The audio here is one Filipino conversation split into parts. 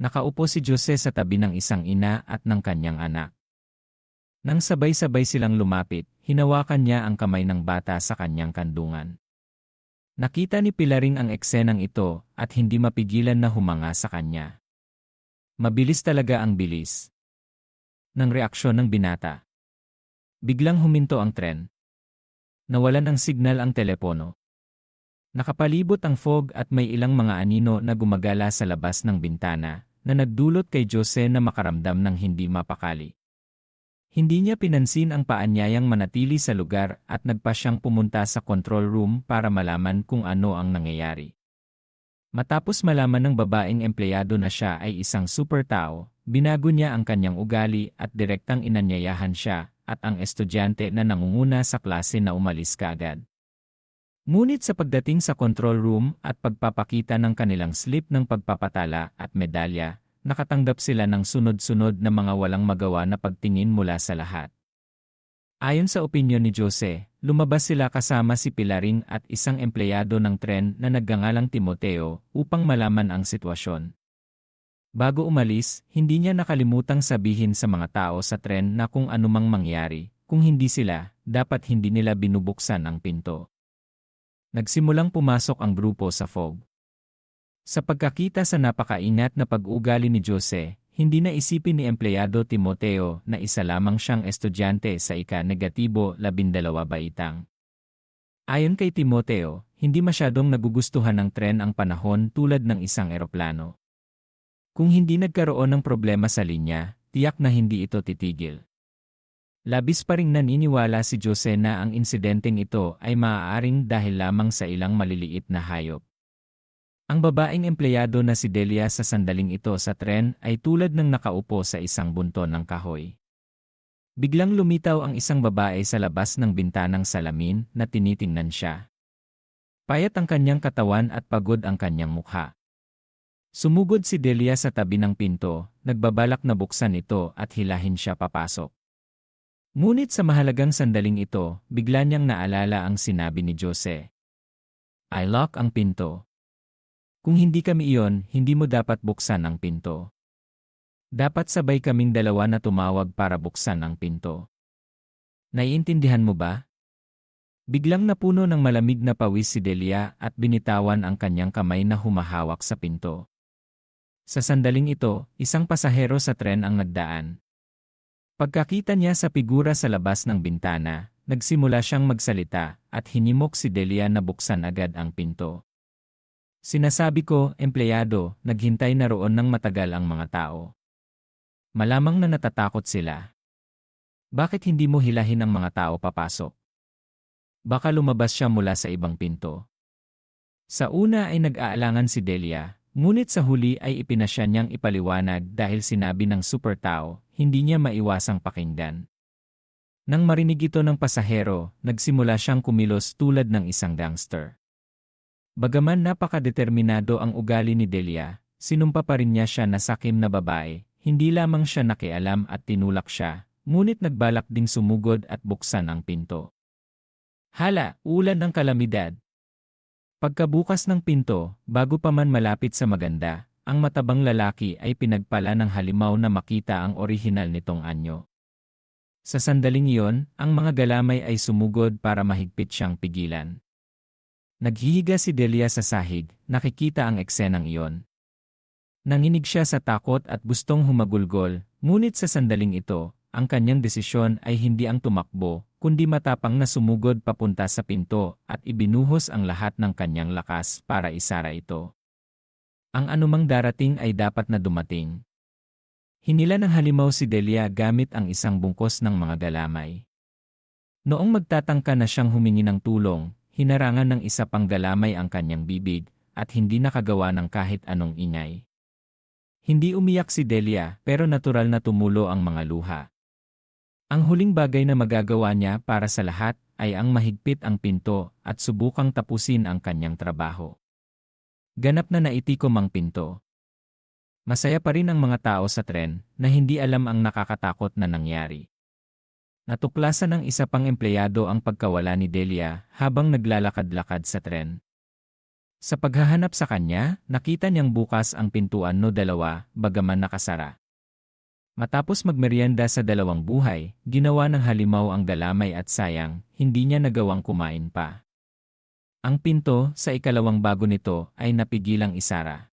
Nakaupo si Jose sa tabi ng isang ina at ng kanyang anak. Nang sabay-sabay silang lumapit, hinawakan niya ang kamay ng bata sa kanyang kandungan. Nakita ni Pilaring ang eksenang ito at hindi mapigilan na humanga sa kanya. Mabilis talaga ang bilis ng reaksyon ng binata. Biglang huminto ang tren. Nawalan ang signal ang telepono. Nakapalibot ang fog at may ilang mga anino na gumagala sa labas ng bintana na nagdulot kay Jose na makaramdam ng hindi mapakali. Hindi niya pinansin ang paanyayang manatili sa lugar at nagpa siyang pumunta sa control room para malaman kung ano ang nangyayari. Matapos malaman ng babaeng empleyado na siya ay isang super tao, binago niya ang kanyang ugali at direktang inanyayahan siya at ang estudyante na nangunguna sa klase na umalis kaagad. Ngunit sa pagdating sa control room at pagpapakita ng kanilang slip ng pagpapatala at medalya, nakatanggap sila ng sunod-sunod na mga walang magawa na pagtingin mula sa lahat. Ayon sa opinyon ni Jose, lumabas sila kasama si Pilaring at isang empleyado ng tren na nagngangalang Timoteo upang malaman ang sitwasyon. Bago umalis, hindi niya nakalimutang sabihin sa mga tao sa tren na kung anumang mangyari, kung hindi sila, dapat hindi nila binubuksan ang pinto. Nagsimulang pumasok ang grupo sa fog. Sa pagkakita sa napakaingat na pag-ugali ni Jose, hindi na isipin ni empleyado Timoteo na isa lamang siyang estudyante sa ika-12 baitang. Ayon kay Timoteo, hindi masyadong nagugustuhan ng tren ang panahon tulad ng isang eroplano. Kung hindi nagkaroon ng problema sa linya, tiyak na hindi ito titigil. Labis pa ring naniniwala si Jose na ang insidenteng ito ay maaaring dahil lamang sa ilang maliliit na hayop. Ang babaeng empleyado na si Delia sa sandaling ito sa tren ay tulad ng nakaupo sa isang bunton ng kahoy. Biglang lumitaw ang isang babae sa labas ng bintanang salamin na tinitingnan siya. Payat ang kanyang katawan at pagod ang kanyang mukha. Sumugod si Delia sa tabi ng pinto, nagbabalak na buksan ito at hilahin siya papasok. Ngunit sa mahalagang sandaling ito, bigla niyang naalala ang sinabi ni Jose. "I lock ang pinto. Kung hindi kami iyon, hindi mo dapat buksan ang pinto. Dapat sabay kaming dalawa na tumawag para buksan ang pinto. Naiintindihan mo ba?" Biglang napuno ng malamig na pawis si Delia at binitawan ang kanyang kamay na humahawak sa pinto. Sa sandaling ito, isang pasahero sa tren ang nagdaan. Pagkakita niya sa figura sa labas ng bintana, nagsimula siyang magsalita at hinimok si Delia na buksan agad ang pinto. "Sinasabi ko, empleyado, naghintay na roon ng matagal ang mga tao. Malamang na natatakot sila. Bakit hindi mo hilahin ang mga tao papasok? Baka lumabas siya mula sa ibang pinto." Sa una ay nag-aalangan si Delia, ngunit sa huli ay ipinasya niyang ipaliwanag dahil sinabi ng super tao, hindi niya maiwasang pakinggan. Nang marinig ito ng pasahero, nagsimula siyang kumilos tulad ng isang gangster. Bagaman napakadeterminado ang ugali ni Delia, sinumpa pa rin niya siya na sakim na babae, hindi lamang siya nakialam at tinulak siya, ngunit nagbalak ding sumugod at buksan ang pinto. Hala, ulan ng kalamidad. Pagkabukas ng pinto, bago pa man malapit sa maganda, ang matabang lalaki ay pinagpala ng halimaw na makita ang orihinal nitong anyo. Sa sandaling iyon, ang mga galamay ay sumugod para mahigpit siyang pigilan. Naghihiga si Delia sa sahig, nakikita ang eksenang iyon. Nanginig siya sa takot at gustong humagulgol, ngunit sa sandaling ito, ang kanyang desisyon ay hindi ang tumakbo, kundi matapang na sumugod papunta sa pinto at ibinuhos ang lahat ng kanyang lakas para isara ito. Ang anumang darating ay dapat na dumating. Hinila ng halimaw si Delia gamit ang isang bungkos ng mga galamay. Noong magtatangka na siyang humingi ng tulong, hinarangan ng isa pang galamay ang kanyang bibig at hindi nakagawa ng kahit anong ingay. Hindi umiyak si Delia pero natural na tumulo ang mga luha. Ang huling bagay na magagawa niya para sa lahat ay ang mahigpit ang pinto at subukang tapusin ang kanyang trabaho. Ganap na naitikom ang pinto. Masaya pa rin ang mga tao sa tren na hindi alam ang nakakatakot na nangyari. Natuklasan ng isa pang empleyado ang pagkawala ni Delia habang naglalakad-lakad sa tren. Sa paghahanap sa kanya, nakita niyang bukas ang pintuan no dalawa, bagaman nakasara. Matapos magmeryenda sa dalawang buhay, ginawa ng halimaw ang galamay at sayang, hindi niya nagawang kumain pa. Ang pinto, sa ikalawang bago nito, ay napigilang isara.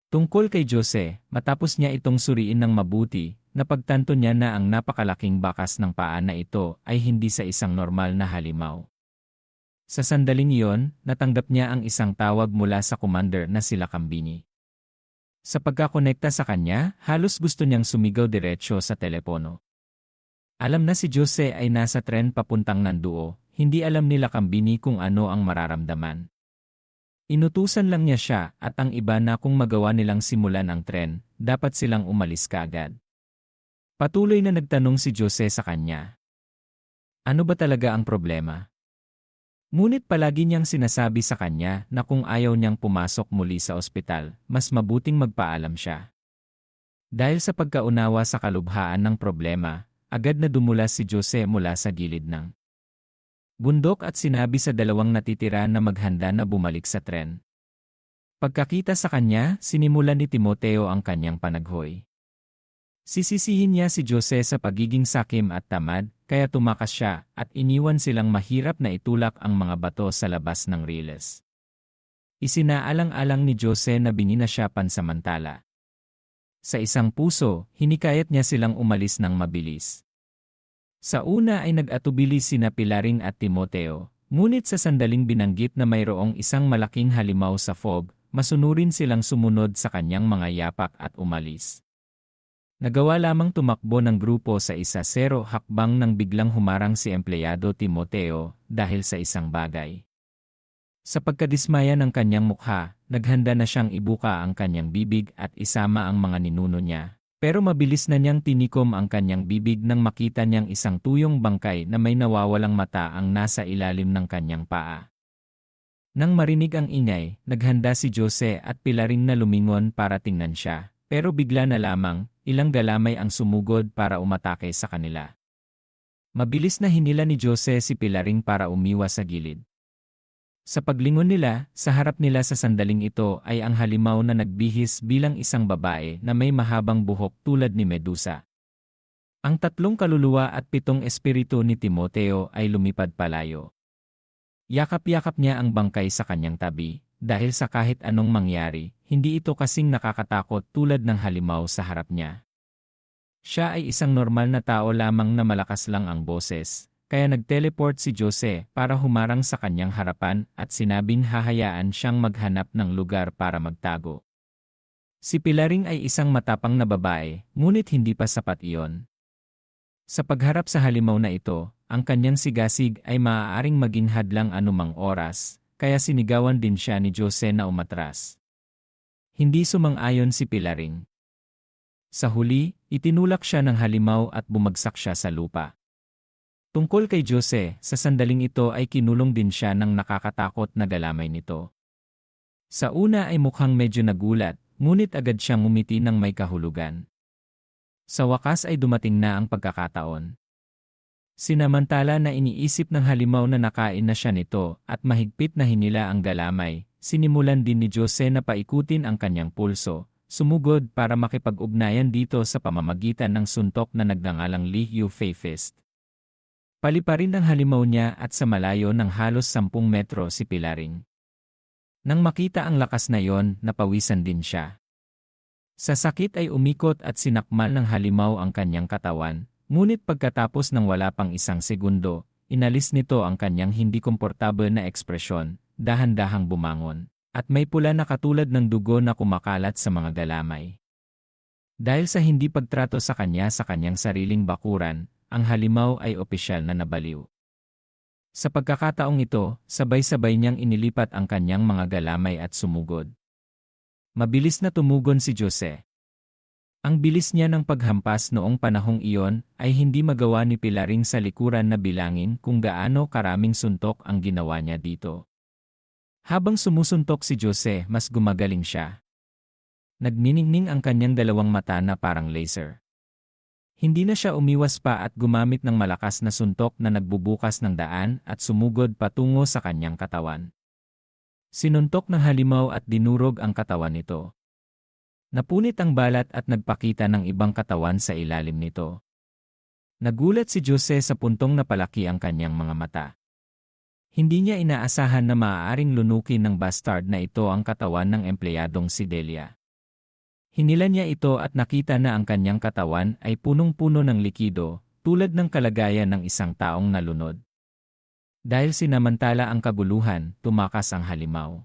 Tungkol kay Jose, matapos niya itong suriin ng mabuti, napagtanto niya na ang napakalaking bakas ng paa na ito ay hindi sa isang normal na halimaw. Sa sandaling iyon, natanggap niya ang isang tawag mula sa commander na sila Kambini. Sa pagkakonekta sa kanya, halos gusto niyang sumigaw diretsyo sa telepono. Alam na si Jose ay nasa tren papuntang Nanduo, hindi alam nila Kambini kung ano ang mararamdaman. Inutusan lang niya siya at ang iba na kung magawa nilang simulan ang tren, dapat silang umalis kaagad. Patuloy na nagtanong si Jose sa kanya. Ano ba talaga ang problema? Ngunit palagi niyang sinasabi sa kanya na kung ayaw niyang pumasok muli sa ospital, mas mabuting magpaalam siya. Dahil sa pagkaunawa sa kalubhaan ng problema, agad na dumulas si Jose mula sa gilid ng bundok at sinabi sa dalawang natitira na maghanda na bumalik sa tren. Pagkakita sa kanya, sinimulan ni Timoteo ang kanyang panaghoy. Sisisihin niya si Jose sa pagiging sakim at tamad, kaya tumakas siya at iniwan silang mahirap na itulak ang mga bato sa labas ng riles. Isinaalang-alang ni Jose na binina siya pansamantala. Sa isang puso, hinikayat niya silang umalis ng mabilis. Sa una ay nag-atubili sina Pilaring at Timoteo, ngunit sa sandaling binanggit na mayroong isang malaking halimaw sa fog, masunurin silang sumunod sa kanyang mga yapak at umalis. Nagawa lamang tumakbo ng grupo sa 1-0 hakbang nang biglang humarang si empleyado Timoteo dahil sa isang bagay. Sa pagkadismaya ng kanyang mukha, naghanda na siyang ibuka ang kanyang bibig at isama ang mga ninuno niya. Pero mabilis na niyang tinikom ang kanyang bibig nang makita niyang isang tuyong bangkay na may nawawalang mata ang nasa ilalim ng kanyang paa. Nang marinig ang ingay, naghanda si Jose at Pilaring na lumingon para tingnan siya. Pero bigla na lamang, ilang galamay ang sumugod para umatake sa kanila. Mabilis na hinila ni Jose si Pilaring para umiwas sa gilid. Sa paglingon nila, sa harap nila sa sandaling ito ay ang halimaw na nagbihis bilang isang babae na may mahabang buhok tulad ni Medusa. Ang 3 kaluluwa at 7 espiritu ni Timoteo ay lumipad palayo. Yakap-yakap niya ang bangkay sa kanyang tabi, dahil sa kahit anong mangyari, hindi ito kasing nakakatakot tulad ng halimaw sa harap niya. Siya ay isang normal na tao lamang na malakas lang ang boses, kaya nag-teleport si Jose para humarang sa kanyang harapan at sinabing hahayaan siyang maghanap ng lugar para magtago. Si Pilaring ay isang matapang na babae, ngunit hindi pa sapat iyon. Sa pagharap sa halimaw na ito, ang kanyang sigasig ay maaaring maging hadlang anumang oras, kaya sinigawan din siya ni Jose na umatras. Hindi sumang-ayon si Pilaring. Sa huli, itinulak siya ng halimaw at bumagsak siya sa lupa. Tungkol kay Jose, sa sandaling ito ay kinulong din siya ng nakakatakot na galamay nito. Sa una ay mukhang medyo nagulat, ngunit agad siyang ngumiti ng may kahulugan. Sa wakas ay dumating na ang pagkakataon. Sinamantala na iniisip ng halimaw na nakain na siya nito at mahigpit na hinila ang galamay, sinimulan din ni Jose na paikutin ang kanyang pulso, sumugod para makipag-ugnayan dito sa pamamagitan ng suntok na nagngangalang Li Yu Fei Fist. Paliparin ng halimaw niya at sa malayo ng halos 10 metro si Pilaring. Nang makita ang lakas na yon, napawisan din siya. Sa sakit ay umikot at sinakmal ng halimaw ang kanyang katawan. Ngunit pagkatapos ng wala pang 1 segundo, inalis nito ang kanyang hindi komportable na ekspresyon, dahan-dahang bumangon, at may pula na katulad ng dugo na kumakalat sa mga galamay. Dahil sa hindi pagtrato sa kanyang sariling bakuran, ang halimaw ay opisyal na nabaliw. Sa pagkakataong ito, sabay-sabay niyang inilipat ang kanyang mga galamay at sumugod. Mabilis na tumugon si Jose. Ang bilis niya ng paghampas noong panahong iyon ay hindi magawa ni Pilaring sa likuran na bilangin kung gaano karaming suntok ang ginawa niya dito. Habang sumusuntok si Jose, mas gumagaling siya. Nagniningning ang kanyang 2 mata na parang laser. Hindi na siya umiwas pa at gumamit ng malakas na suntok na nagbubukas ng daan at sumugod patungo sa kanyang katawan. Sinuntok ng halimaw at dinurog ang katawan nito. Napunit ang balat at nagpakita ng ibang katawan sa ilalim nito. Nagulat si Jose sa puntong napalaki ang kanyang mga mata. Hindi niya inaasahan na maaaring lunukin ng bastard na ito ang katawan ng empleyadong si Delia. Hinila niya ito at nakita na ang kanyang katawan ay punong-puno ng likido, tulad ng kalagayan ng isang taong nalunod. Dahil sinamantala ang kaguluhan, tumakas ang halimaw.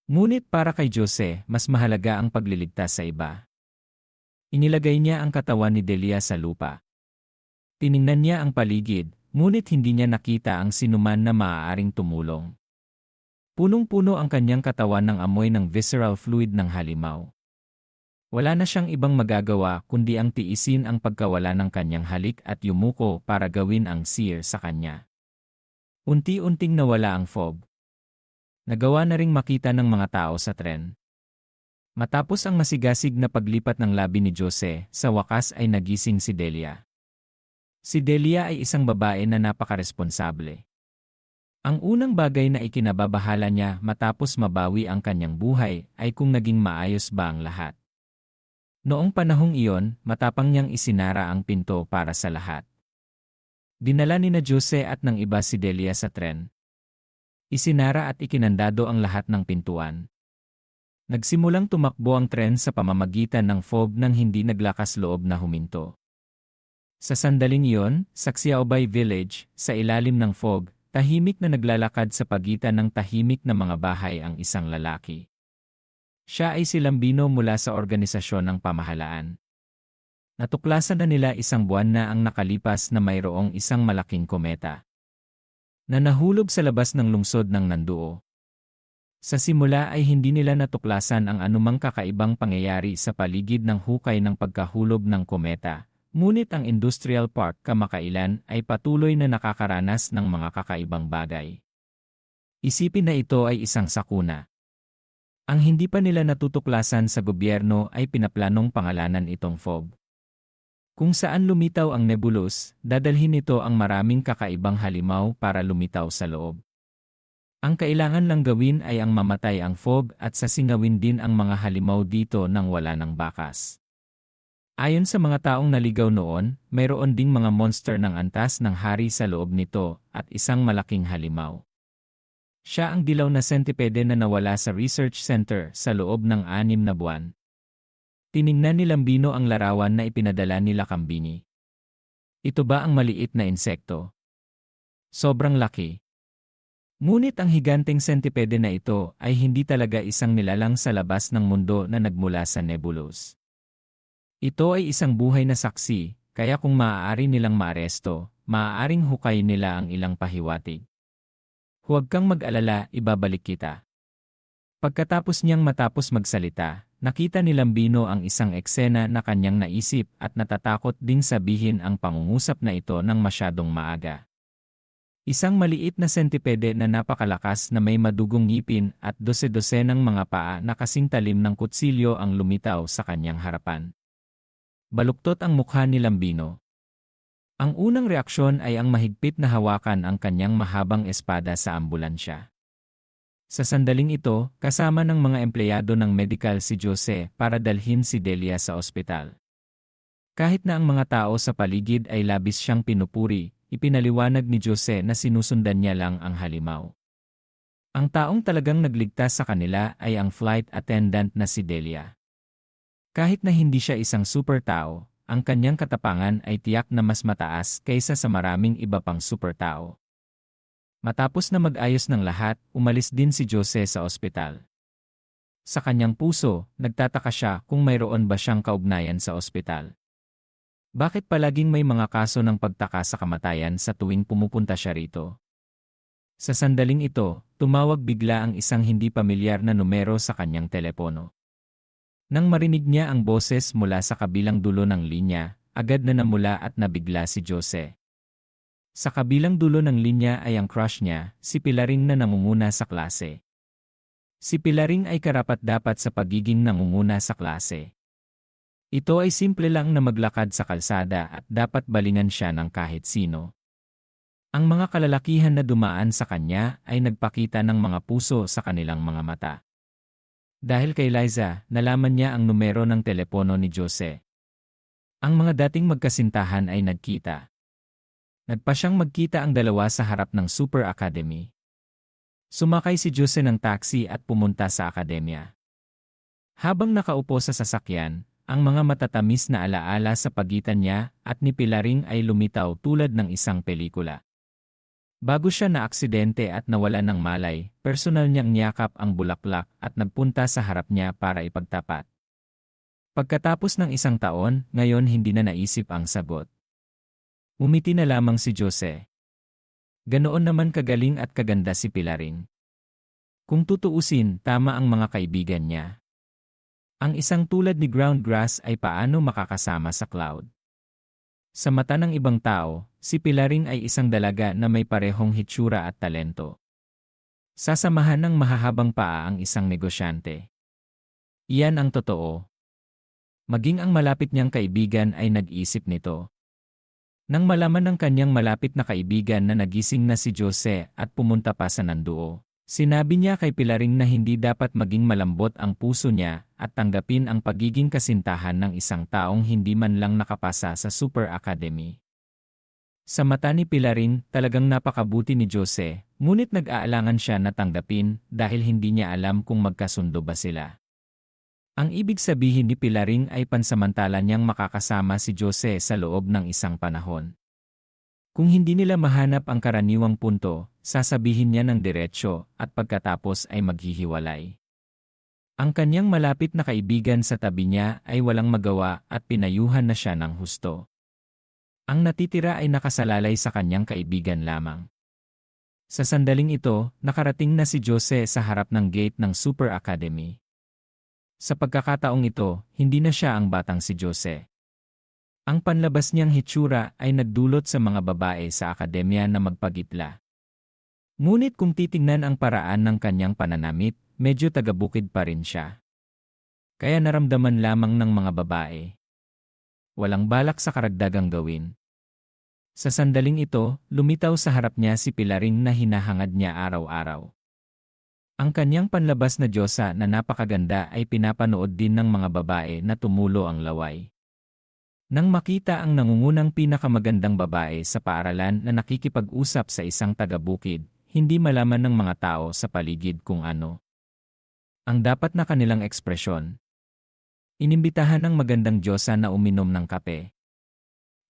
Ngunit para kay Jose, mas mahalaga ang pagliligtas sa iba. Inilagay niya ang katawan ni Delia sa lupa. Tiningnan niya ang paligid, ngunit hindi niya nakita ang sinuman na maaaring tumulong. Punong-puno ang kanyang katawan ng amoy ng visceral fluid ng halimaw. Wala na siyang ibang magagawa kundi ang tiisin ang pagkawala ng kanyang halik at yumuko para gawin ang sear sa kanya. Unti-unting nawala ang fog. Nagawa na ring makita ng mga tao sa tren. Matapos ang masigasig na paglipat ng labi ni Jose, sa wakas ay nagising si Delia. Si Delia ay isang babae na napakaresponsable. Ang unang bagay na ikinababahala niya matapos mabawi ang kanyang buhay ay kung naging maayos ba ang lahat. Noong panahong iyon, matapang niyang isinara ang pinto para sa lahat. Dinala ni na Jose at ng iba si Delia sa tren. Isinara at ikinandado ang lahat ng pintuan. Nagsimulang tumakbo ang tren sa pamamagitan ng fog nang hindi naglakas loob na huminto. Sa sandaling iyon, sa Xiaobay Village, sa ilalim ng fog, tahimik na naglalakad sa pagitan ng tahimik na mga bahay ang isang lalaki. Siya ay si Lambino mula sa organisasyon ng pamahalaan. Natuklasan na nila isang buwan na ang nakalipas na mayroong isang malaking kometa na nahulog sa labas ng lungsod ng Nanduo. Sa simula ay hindi nila natuklasan ang anumang kakaibang pangyayari sa paligid ng hukay ng pagkahulog ng kometa, ngunit ang industrial park kamakailan ay patuloy na nakakaranas ng mga kakaibang bagay. Isipin na ito ay isang sakuna. Ang hindi pa nila natutuklasan sa gobyerno ay pinaplanong pangalanan itong fog. Kung saan lumitaw ang nebulous, dadalhin nito ang maraming kakaibang halimaw para lumitaw sa loob. Ang kailangan lang gawin ay ang mamatay ang fog at sasingawin din ang mga halimaw dito nang wala ng bakas. Ayon sa mga taong naligaw noon, mayroon ding mga monster ng antas ng hari sa loob nito at isang malaking halimaw. Siya ang dilaw na sentipede na nawala sa research center sa loob ng 6 na buwan. Tiningnan ni Lambino ang larawan na ipinadala ni Lakambini. Ito ba ang maliit na insekto? Sobrang laki. Ngunit ang higanteng sentipede na ito ay hindi talaga isang nilalang sa labas ng mundo na nagmula sa nebulous. Ito ay isang buhay na saksi, kaya kung maaari nilang maaresto, maaaring hukay nila ang ilang pahiwatig. Huwag kang mag-alala, ibabalik kita. Pagkatapos niyang matapos magsalita, nakita ni Lambino ang isang eksena na kanyang naisip at natatakot ding sabihin ang pangungusap na ito ng masyadong maaga. Isang maliit na sentipede na napakalakas na may madugong ngipin at dose-dosenang mga paa na kasing talim ng kutsilyo ang lumitaw sa kanyang harapan. Baluktot ang mukha ni Lambino. Ang unang reaksyon ay ang mahigpit na hawakan ang kanyang mahabang espada sa ambulansya. Sa sandaling ito, kasama ng mga empleyado ng medical si Jose para dalhin si Delia sa ospital. Kahit na ang mga tao sa paligid ay labis siyang pinupuri, ipinaliwanag ni Jose na sinusundan niya lang ang halimaw. Ang taong talagang nagligtas sa kanila ay ang flight attendant na si Delia. Kahit na hindi siya isang super tao, ang kanyang katapangan ay tiyak na mas mataas kaysa sa maraming iba pang super tao. Matapos na mag-ayos ng lahat, umalis din si Jose sa ospital. Sa kanyang puso, nagtataka siya kung mayroon ba siyang kaugnayan sa ospital. Bakit palaging may mga kaso ng pagtaka sa kamatayan sa tuwing pumupunta siya rito? Sa sandaling ito, tumawag bigla ang isang hindi pamilyar na numero sa kanyang telepono. Nang marinig niya ang boses mula sa kabilang dulo ng linya, agad na namula at nabigla si Jose. Sa kabilang dulo ng linya ay ang crush niya, si Pilaring na nangunguna sa klase. Si Pilaring ay karapat-dapat sa pagiging nangunguna sa klase. Ito ay simple lang na maglakad sa kalsada at dapat balingan siya ng kahit sino. Ang mga kalalakihan na dumaan sa kanya ay nagpakita ng mga puso sa kanilang mga mata. Dahil kay Liza, nalaman niya ang numero ng telepono ni Jose. Ang mga dating magkasintahan ay nagkita. Nagpa siyang magkita ang dalawa sa harap ng Super Academy. Sumakay si Jose ng taxi at pumunta sa akademya. Habang nakaupo sa sasakyan, ang mga matatamis na alaala sa pagitan niya at ni Pilaring ay lumitaw tulad ng isang pelikula. Bago siya naaksidente at nawala ng malay, personal niyang niyakap ang bulaklak at nagpunta sa harap niya para ipagtapat. Pagkatapos ng 1 taon, ngayon hindi na naisip ang sagot. Umiti na lamang si Jose. Ganoon naman kagaling at kaganda si Pilaring. Kung tutuusin, tama ang mga kaibigan niya. Ang isang tulad ni Groundgrass ay paano makakasama sa cloud. Sa mata ng ibang tao, si Pilaring ay isang dalaga na may parehong hitsura at talento. Sasamahan ng mahahabang paa ang isang negosyante. Iyan ang totoo. Maging ang malapit niyang kaibigan ay nag-isip nito. Nang malaman ng kanyang malapit na kaibigan na nagising na si Jose at pumunta pa sa nanduo, sinabi niya kay Pilaring na hindi dapat maging malambot ang puso niya at tanggapin ang pagiging kasintahan ng isang taong hindi man lang nakapasa sa Super Academy. Sa mata ni Pilaring, talagang napakabuti ni Jose, ngunit nag-aalangan siya na tanggapin dahil hindi niya alam kung magkasundo ba sila. Ang ibig sabihin ni Pilaring ay pansamantala niyang makakasama si Jose sa loob ng isang panahon. Kung hindi nila mahanap ang karaniwang punto, sasabihin niya ng diretsyo at pagkatapos ay maghihiwalay. Ang kanyang malapit na kaibigan sa tabi niya ay walang magawa at pinayuhan na siya ng husto. Ang natitira ay nakasalalay sa kanyang kaibigan lamang. Sa sandaling ito, nakarating na si Jose sa harap ng gate ng Super Academy. Sa pagkakataong ito, hindi na siya ang batang si Jose. Ang panlabas niyang hitsura ay nagdulot sa mga babae sa akademya na magpagitla. Ngunit kung titingnan ang paraan ng kanyang pananamit, medyo taga-bukid pa rin siya. Kaya naramdaman lamang ng mga babae. Walang balak sa karagdagang gawin. Sa sandaling ito, lumitaw sa harap niya si Pilaring na hinahangad niya araw-araw. Ang kanyang panlabas na diyosa na napakaganda ay pinapanood din ng mga babae na tumulo ang laway. Nang makita ang nangungunang pinakamagandang babae sa paaralan na nakikipag-usap sa isang taga-bukid, hindi malaman ng mga tao sa paligid kung ano ang dapat na kanilang ekspresyon. Inimbitahan ng magandang diyosa na uminom ng kape.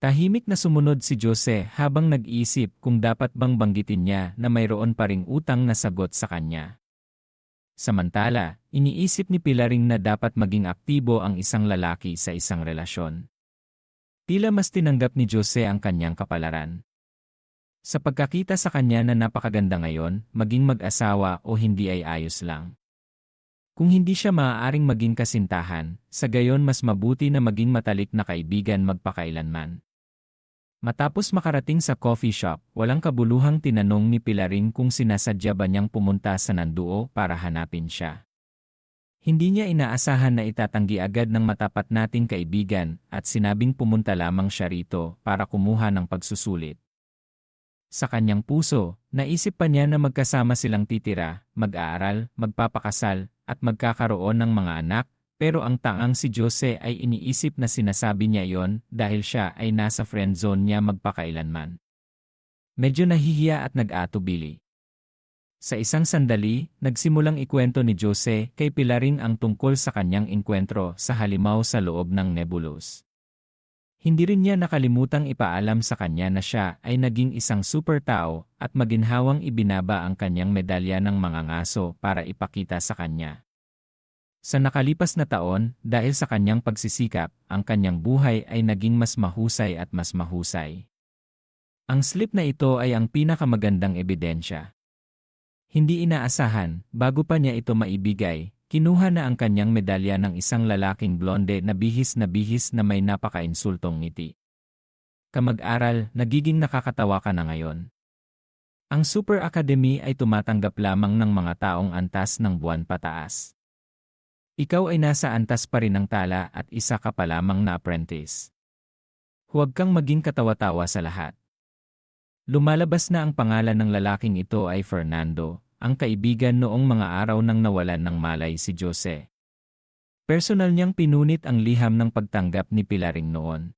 Tahimik na sumunod si Jose habang nag-iisip kung dapat bang banggitin niya na mayroon pa ring utang na sagot sa kanya. Samantala, iniisip ni Pilaring na dapat maging aktibo ang isang lalaki sa isang relasyon. Tila mas tinanggap ni Jose ang kanyang kapalaran. Sa pagkakita sa kanya na napakaganda ngayon, maging mag-asawa o hindi ay ayos lang. Kung hindi siya maaaring maging kasintahan, sa gayon mas mabuti na maging matalik na kaibigan magpakailanman. Matapos makarating sa coffee shop, walang kabuluhang tinanong ni Pilaring kung sinasadya ba niyang pumunta sa nanduo para hanapin siya. Hindi niya inaasahan na itatanggi agad ng matapat nating kaibigan at sinabing pumunta lamang siya rito para kumuha ng pagsusulit. Sa kanyang puso, naisip pa niya na magkasama silang titira, mag-aaral, magpapakasal, at magkakaroon ng mga anak, pero ang taang si Jose ay iniisip na sinasabi niya iyon dahil siya ay nasa friend zone niya magpakailanman. Medyo nahihiya at nag-atubili. Sa isang sandali, nagsimulang ikwento ni Jose kay Pilaring ang tungkol sa kanyang inkwentro sa halimaw sa loob ng Nebulos. Hindi rin niya nakalimutang ipaalam sa kanya na siya ay naging isang super tao at maginhawang ibinaba ang kanyang medalya ng mga ngaso para ipakita sa kanya. Sa nakalipas na taon, dahil sa kanyang pagsisikap, ang kanyang buhay ay naging mas mahusay at mas mahusay. Ang slip na ito ay ang pinakamagandang ebidensya. Hindi inaasahan, bago pa niya ito maibigay, kinuha na ang kanyang medalya ng isang lalaking blonde na bihis na may napaka-insultong ngiti. Kamag-aral, nagiging nakakatawa ka na ngayon. Ang Super Academy ay tumatanggap lamang ng mga taong antas ng buwan pataas. Ikaw ay nasa antas pa rin ng tala at isa ka pa lamang na apprentice. Huwag kang maging katawa-tawa sa lahat. Lumalabas na ang pangalan ng lalaking ito ay Fernando, ang kaibigan noong mga araw nang nawalan ng malay si Jose. Personal niyang pinunit ang liham ng pagtanggap ni Pilaring noon.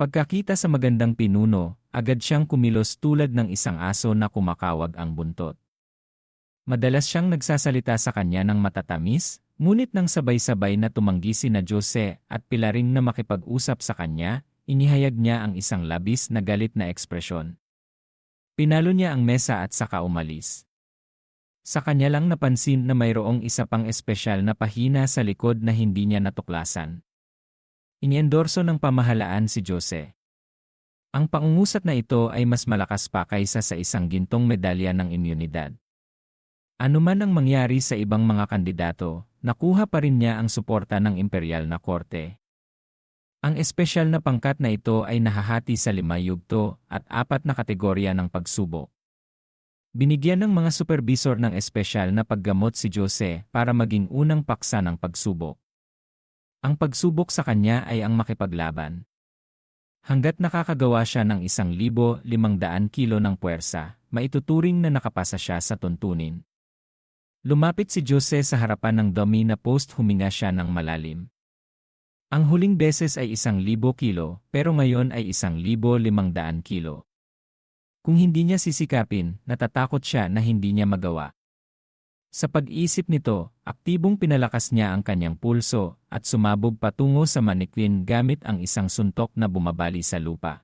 Pagkakita sa magandang pinuno, agad siyang kumilos tulad ng isang aso na kumakawag ang buntot. Madalas siyang nagsasalita sa kanya ng matatamis, ngunit nang sabay-sabay na tumanggi sina Jose at Pilaring na makipag-usap sa kanya, inihayag niya ang isang labis na galit na ekspresyon. Pinalo niya ang mesa at saka umalis. Sa kanya lang napansin na mayroong isa pang espesyal na pahina sa likod na hindi niya natuklasan. Iniendorso ng pamahalaan si Jose. Ang pangungusat na ito ay mas malakas pa kaysa sa isang gintong medalya ng imyunidad. Ano man ang mangyari sa ibang mga kandidato, nakuha pa rin niya ang suporta ng imperial na korte. Ang espesyal na pangkat na ito ay nahahati sa 5 yugto at 4 na kategorya ng pagsubok. Binigyan ng mga supervisor ng espesyal na paggamot si Jose para maging unang paksa ng pagsubok. Ang pagsubok sa kanya ay ang makipaglaban. Hanggat nakakagawa siya ng 1,500 kilo ng puwersa, maituturing na nakapasa siya sa tuntunin. Lumapit si Jose sa harapan ng dummy na post, huminga siya ng malalim. Ang huling beses ay 1,000 kilo, pero ngayon ay 1,500 kilo. Kung hindi niya sisikapin, natatakot siya na hindi niya magawa. Sa pag-iisip nito, aktibong pinalakas niya ang kanyang pulso at sumabog patungo sa manikwin gamit ang isang suntok na bumabali sa lupa.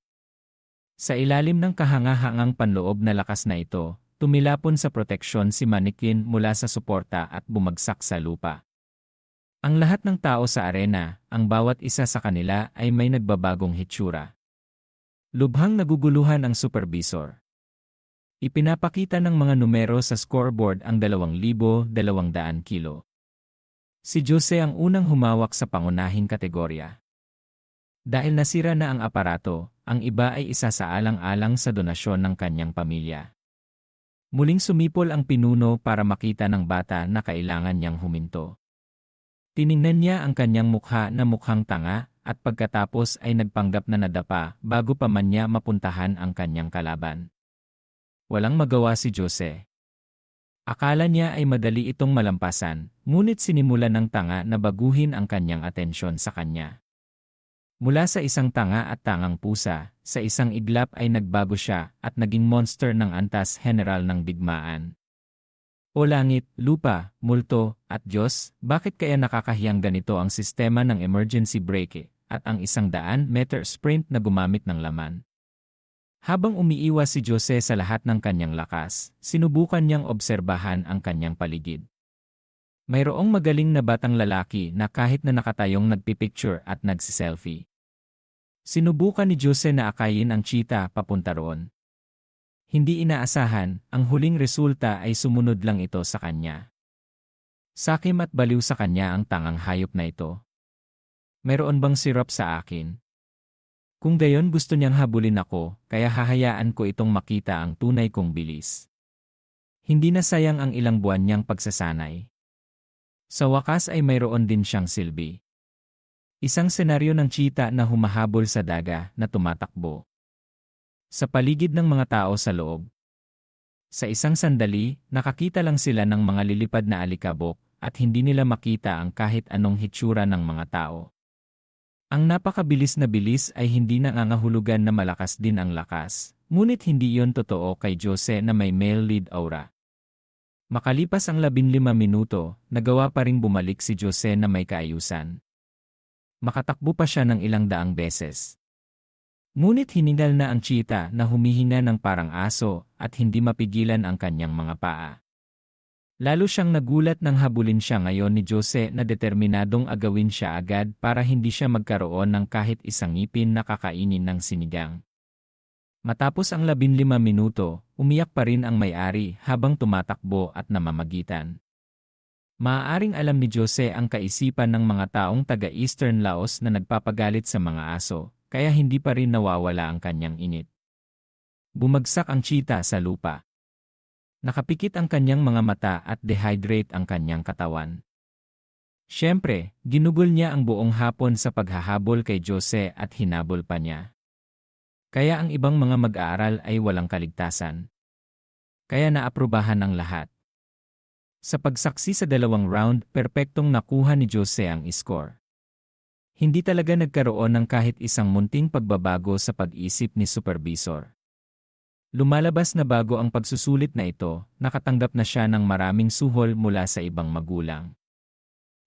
Sa ilalim ng kahangahangang panloob na lakas na ito, tumilapon sa proteksyon si manikwin mula sa suporta at bumagsak sa lupa. Ang lahat ng tao sa arena, ang bawat isa sa kanila ay may nagbabagong hitsura. Lubhang naguguluhan ang supervisor. Ipinapakita ng mga numero sa scoreboard ang 2,200 kilo. Si Jose ang unang humawak sa pangunahing kategorya. Dahil nasira na ang aparato, ang iba ay isasaalang-alang sa donasyon ng kanyang pamilya. Muling sumipol ang pinuno para makita ng bata na kailangan niyang huminto. Tiningnan niya ang kanyang mukha na mukhang tanga at pagkatapos ay nagpanggap na nadapa bago pa man niya mapuntahan ang kanyang kalaban. Walang magawa si Jose. Akala niya ay madali itong malampasan, ngunit sinimulan ng tanga na baguhin ang kanyang atensyon sa kanya. Mula sa isang tanga at tangang pusa, sa isang iglap ay nagbago siya at naging monster ng antas general ng digmaan. O langit, lupa, multo, at Diyos, bakit kaya nakakahiyang ganito ang sistema ng emergency brake at ang 100-meter sprint na gumamit ng laman? Habang umiiwas si Jose sa lahat ng kanyang lakas, sinubukan niyang obserbahan ang kanyang paligid. Mayroong magaling na batang lalaki na kahit na nakatayong nagpipicture at nagsiselfie. Sinubukan ni Jose na akayin ang cheetah papunta roon. Hindi inaasahan, ang huling resulta ay sumunod lang ito sa kanya. Sakim at baliw sa kanya ang tangang hayop na ito. Mayroon bang sirop sa akin? Kung gayon gusto niyang habulin ako, kaya hahayaan ko itong makita ang tunay kong bilis. Hindi na sayang ang ilang buwan niyang pagsasanay. Sa wakas ay mayroon din siyang silbi. Isang senaryo ng cheetah na humahabol sa daga na tumatakbo. Sa paligid ng mga tao sa loob. Sa isang sandali, nakakita lang sila ng mga lilipad na alikabok at hindi nila makita ang kahit anong hitsura ng mga tao. Ang napakabilis na bilis ay hindi nangangahulugan na malakas din ang lakas, ngunit hindi iyon totoo kay Jose na may male lead aura. Makalipas ang 15 minuto, nagawa pa ring bumalik si Jose na may kaayusan. Makatakbo pa siya ng ilang daang beses. Ngunit hiningal na ang cheetah na humihinga ng parang aso at hindi mapigilan ang kanyang mga paa. Lalo siyang nagulat nang habulin siya ngayon ni Jose na determinadong agawin siya agad para hindi siya magkaroon ng kahit isang ngipin na kakainin ng sinigang. Matapos ang 15 minuto, umiyak pa rin ang may-ari habang tumatakbo at namamagitan. Maaaring alam ni Jose ang kaisipan ng mga taong taga-Eastern Laos na nagpapagalit sa mga aso, kaya hindi pa rin nawawala ang kanyang init. Bumagsak ang cheetah sa lupa. Nakapikit ang kanyang mga mata at dehydrate ang kanyang katawan. Siyempre, ginugol niya ang buong hapon sa paghahabol kay Jose at hinabol pa niya. Kaya ang ibang mga mag-aaral ay walang kaligtasan. Kaya naaprubahan ang lahat. Sa pagsaksi sa dalawang round, perpektong nakuha ni Jose ang score. Hindi talaga nagkaroon ng kahit isang munting pagbabago sa pag-isip ni supervisor. Lumalabas na bago ang pagsusulit na ito, nakatanggap na siya ng maraming suhol mula sa ibang magulang.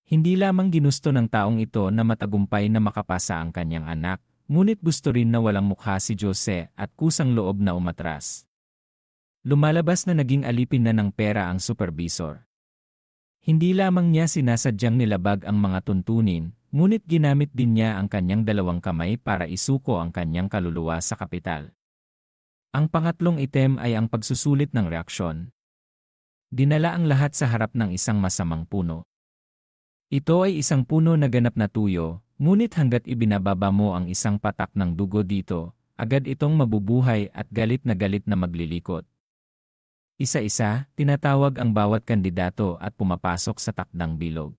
Hindi lamang ginusto ng taong ito na matagumpay na makapasa ang kanyang anak, ngunit gusto rin na walang mukha si Jose at kusang loob na umatras. Lumalabas na naging alipin na ng pera ang supervisor. Hindi lamang niya sinasadyang nilabag ang mga tuntunin, ngunit ginamit din niya ang kanyang dalawang kamay para isuko ang kanyang kaluluwa sa kapital. Ang pangatlong item ay ang pagsusulit ng reaksyon. Dinala ang lahat sa harap ng isang masamang puno. Ito ay isang puno na ganap na tuyo, ngunit hanggat ibinababa mo ang isang patak ng dugo dito, agad itong mabubuhay at galit na maglilikot. Isa-isa, tinatawag ang bawat kandidato at pumapasok sa takdang bilog.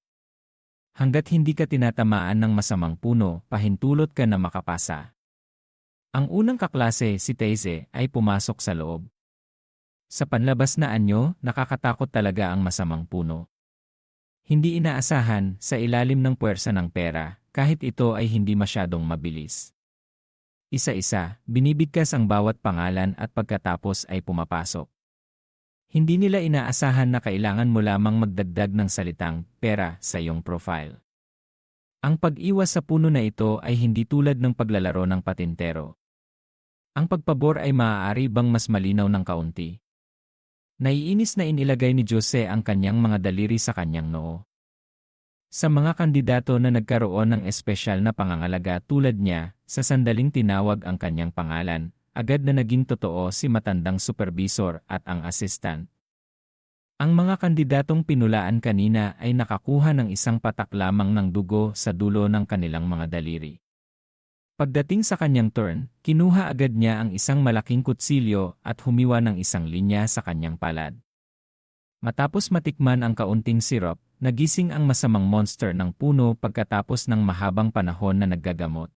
Hanggat hindi ka tinatamaan ng masamang puno, pahintulot ka na makapasa. Ang unang kaklase, si Teze, ay pumasok sa loob. Sa panlabas na anyo, nakakatakot talaga ang masamang puno. Hindi inaasahan, sa ilalim ng puwersa ng pera, kahit ito ay hindi masyadong mabilis. Isa-isa, binibigkas ang bawat pangalan at pagkatapos ay pumapasok. Hindi nila inaasahan na kailangan mo lamang magdagdag ng salitang pera sa iyong profile. Ang pag-iwas sa puno na ito ay hindi tulad ng paglalaro ng patintero. Ang pagpabor ay maaari bang mas malinaw ng kaunti. Naiinis na inilagay ni Jose ang kanyang mga daliri sa kanyang noo. Sa mga kandidato na nagkaroon ng espesyal na pangangalaga tulad niya, sa sandaling tinawag ang kanyang pangalan, agad na naging totoo si matandang supervisor at ang assistant. Ang mga kandidatong pinulaan kanina ay nakakuha ng isang patak lamang ng dugo sa dulo ng kanilang mga daliri. Pagdating sa kanyang turn, kinuha agad niya ang isang malaking kutsilyo at humiwa ng isang linya sa kanyang palad. Matapos matikman ang kaunting sirop, nagising ang masamang monster ng puno pagkatapos ng mahabang panahon na naggagamot.